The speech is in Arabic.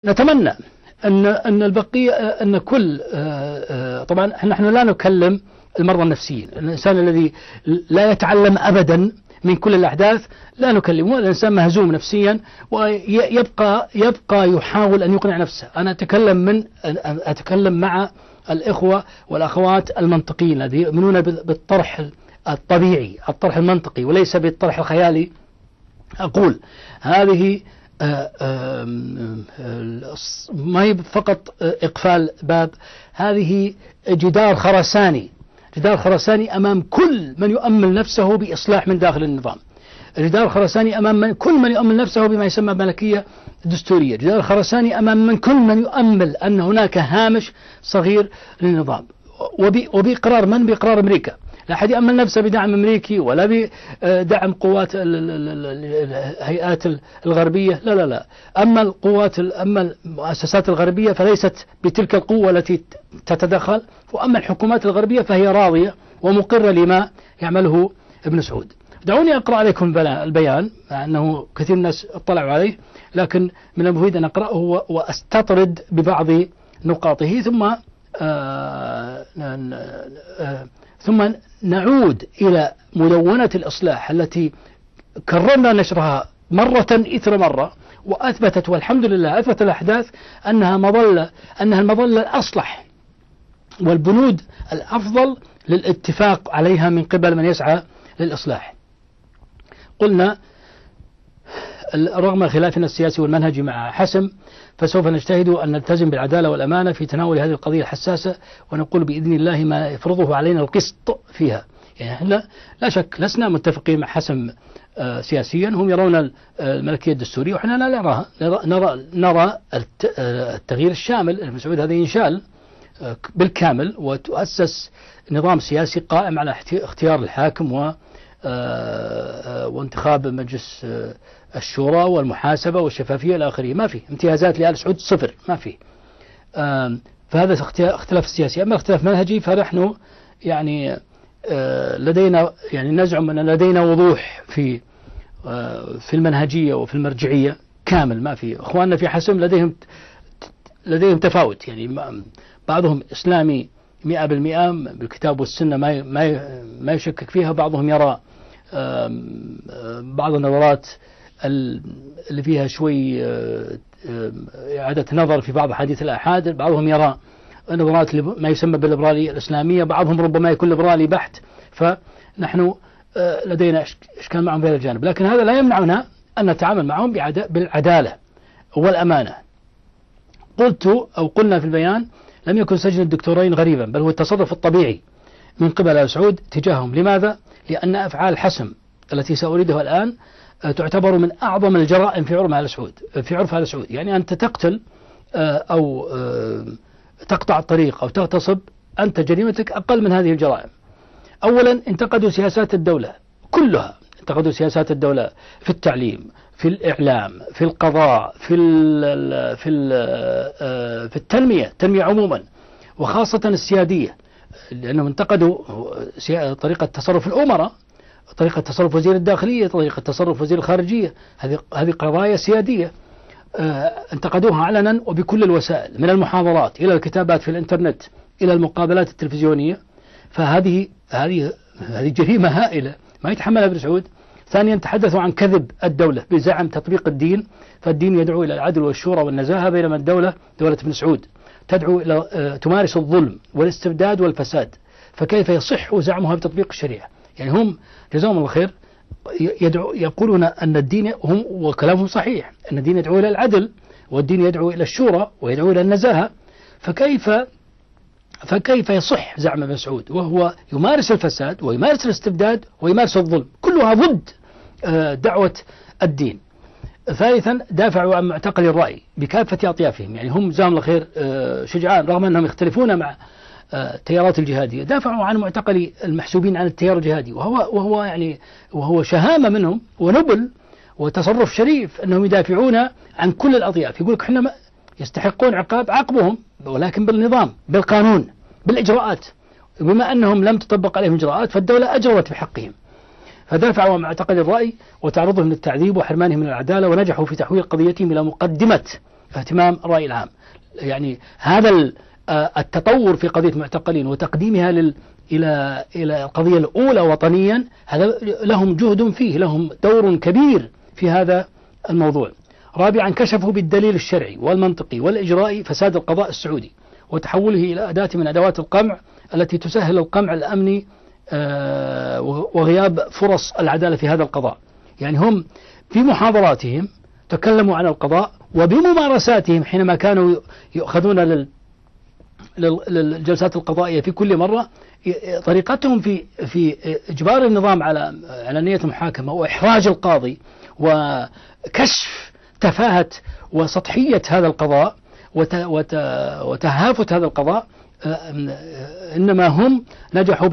نتمنى أن البقية أن كل طبعا نحن لا نكلم المرضى النفسيين، الإنسان الذي لا يتعلم أبدا من كل الأحداث لا نكلمه، الإنسان مهزوم نفسيا ويبقى يحاول أن يقنع نفسه. أنا أتكلم مع الإخوة والأخوات المنطقيين الذين يؤمنون بالطرح الطبيعي، الطرح المنطقي وليس بالطرح الخيالي. أقول هذه ما هي فقط إقفال باب، هذه جدار خرساني أمام كل من يؤمل نفسه بإصلاح من داخل النظام، جدار خرساني أمام كل من يؤمل نفسه بما يسمى ملكية دستورية، جدار خرساني أمام من كل من يؤمل أن هناك هامش صغير للنظام، وبإقرار من؟ بإقرار أمريكا. لا أحد يأمل نفسه بدعم أمريكي ولا بدعم قوات الهيئات الغربية، لا. أما المؤسسات الغربية فليست بتلك القوة التي تتدخل، وأما الحكومات الغربية فهي راضية ومقرة لما يعمله ابن سعود. دعوني أقرأ عليكم البيان مع أنه كثير من الناس اطلعوا عليه، لكن من المفيد أن أقرأه وأستطرد ببعض نقاطه ثم نعود إلى مدونة الإصلاح التي كررنا نشرها مرة إثر مرة، وأثبتت والحمد لله أثبت الأحداث أنها المظلة الأصلح والبنود الأفضل للاتفاق عليها من قبل من يسعى للإصلاح. قلنا رغم خلافنا السياسي والمنهجي مع حسم، فسوف نجتهد أن نلتزم بالعدالة والأمانة في تناول هذه القضية الحساسة، ونقول بإذن الله ما يفرضه علينا القسط فيها. يعني احنا لا شك لسنا متفقين مع حسم سياسيا، هم يرون الملكية الدستورية وإحنا لا نراها، نرى التغيير الشامل. ابن سعود هذا ينشال بالكامل وتؤسس نظام سياسي قائم على اختيار الحاكم وانتخاب مجلس الشورى والمحاسبة والشفافية إلى آخره. ما في امتيازات لآل سعود، صفر، ما في. فهذا اختلاف سياسي. أما اختلاف منهجي فنحن يعني لدينا، يعني نزعم أن لدينا وضوح في المنهجية وفي المرجعية كامل. ما في إخواننا في حسم لديهم تفاوت، يعني بعضهم إسلامي 100% بالكتاب والسنة ما يشكك فيها، بعضهم يرى بعض النظرات اللي فيها شوي إعادة نظر في بعض حديث الآحاد، بعضهم يرى نظرات ما يسمى بالليبرالية الإسلامية، بعضهم ربما يكون ليبرالي بحت. فنحن لدينا إشكال معهم في هذا الجانب، لكن هذا لا يمنعنا أن نتعامل معهم بالعدالة والأمانة. قلنا في البيان لم يكن سجن الدكتورين غريبا، بل هو التصرف الطبيعي من قبل آل سعود تجاههم. لماذا؟ لأن أفعال حسم التي سأريدها الآن تعتبر من أعظم الجرائم في عرف آل سعود. يعني أنت تقتل أو تقطع الطريق أو تغتصب، أنت جريمتك أقل من هذه الجرائم. أولا انتقدوا سياسات الدولة كلها، انتقدوا سياسات الدولة في التعليم، في الإعلام، في القضاء، في التنمية عموما، وخاصة السيادية، لأنهم انتقدوا طريقة تصرف الأمراء، طريقة تصرف وزير الداخلية، طريقة تصرف وزير الخارجية. هذه قضايا سيادية انتقدوها علنا وبكل الوسائل، من المحاضرات إلى الكتابات في الإنترنت إلى المقابلات التلفزيونية. فهذه جريمة هائلة ما يتحملها ابن سعود. ثانيا تحدثوا عن كذب الدولة بزعم تطبيق الدين، فالدين يدعو إلى العدل والشورى والنزاهة، بينما الدولة دولة ابن سعود تدعو إلى تمارس الظلم والاستبداد والفساد. فكيف يصح زعمها بتطبيق الشريعة؟ يعني هم جزاهم الله خير يقولون أن الدين، هم وكلامهم صحيح، أن الدين يدعو إلى العدل، والدين يدعو إلى الشورى ويدعو إلى النزاهة. فكيف يصح زعم ابن سعود وهو يمارس الفساد ويمارس الاستبداد ويمارس الظلم، كلها ضد دعوة الدين. ثالثا دافعوا عن معتقل الرأي بكافة أطيافهم، يعني هم جزاهم الله خير شجعان رغم أنهم يختلفون مع التيارات الجهادية، دافعوا عن معتقل المحسوبين عن التيار الجهادي، وهو شهامة منهم ونبل وتصرف شريف أنهم يدافعون عن كل الأطياف. يقول لك احنا يستحقون عقاب، عاقبهم ولكن بالنظام، بالقانون، بالإجراءات. بما أنهم لم تطبق عليهم إجراءات فالدولة أجرت بحقهم. فدافعوا عن معتقل الرأي وتعرضهم للتعذيب وحرمانهم من العدالة، ونجحوا في تحويل قضيتهم إلى مقدمة اهتمام الرأي العام. يعني هذا التطور في قضية المعتقلين وتقديمها إلى القضية الأولى وطنيا، هذا لهم جهد فيه، لهم دور كبير في هذا الموضوع. رابعا، كشفوا بالدليل الشرعي والمنطقي والإجرائي فساد القضاء السعودي وتحوله إلى أداة من أدوات القمع التي تسهل القمع الأمني وغياب فرص العدالة في هذا القضاء. يعني هم في محاضراتهم تكلموا عن القضاء، وبممارساتهم حينما كانوا يؤخذون للجلسات القضائية في كل مرة، طريقتهم في إجبار النظام على نية المحاكمة وإحراج القاضي وكشف تفاهة وسطحية هذا القضاء وتهافت هذا القضاء، إنما هم نجحوا